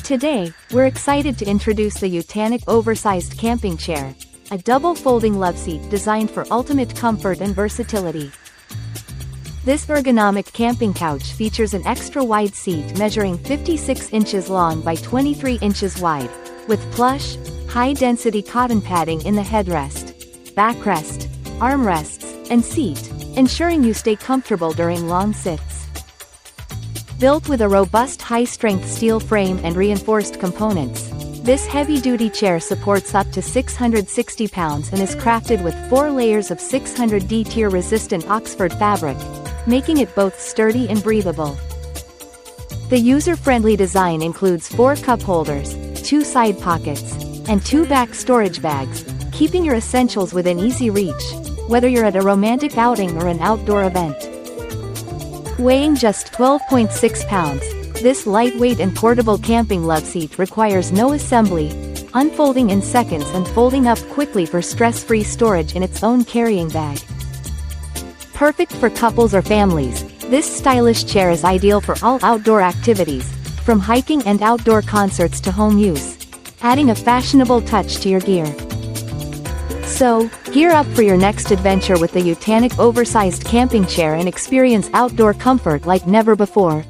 Today, we're excited to introduce the Youtanic Oversized Camping Chair, a double-folding loveseat designed for ultimate comfort and versatility. This ergonomic camping couch features an extra-wide seat measuring 56 inches long by 23 inches wide, with plush, high-density cotton padding in the headrest, backrest, armrests, and seat, ensuring you stay comfortable during long sits. Built with a robust high-strength steel frame and reinforced components, this heavy-duty chair supports up to 660 pounds and is crafted with 4 layers of 600D tear-resistant Oxford fabric, making it both sturdy and breathable. The user-friendly design includes 4 cup holders, 2 side pockets, and 2 back storage bags, keeping your essentials within easy reach, whether you're at a romantic outing or an outdoor event. Weighing just 12.6 pounds, this lightweight and portable camping loveseat requires no assembly, unfolding in seconds and folding up quickly for stress-free storage in its own carrying bag. Perfect for couples or families, this stylish chair is ideal for all outdoor activities, from hiking and outdoor concerts to home use, adding a fashionable touch to your gear. So, gear up for your next adventure with the Youtanic Oversized Camping Chair and experience outdoor comfort like never before.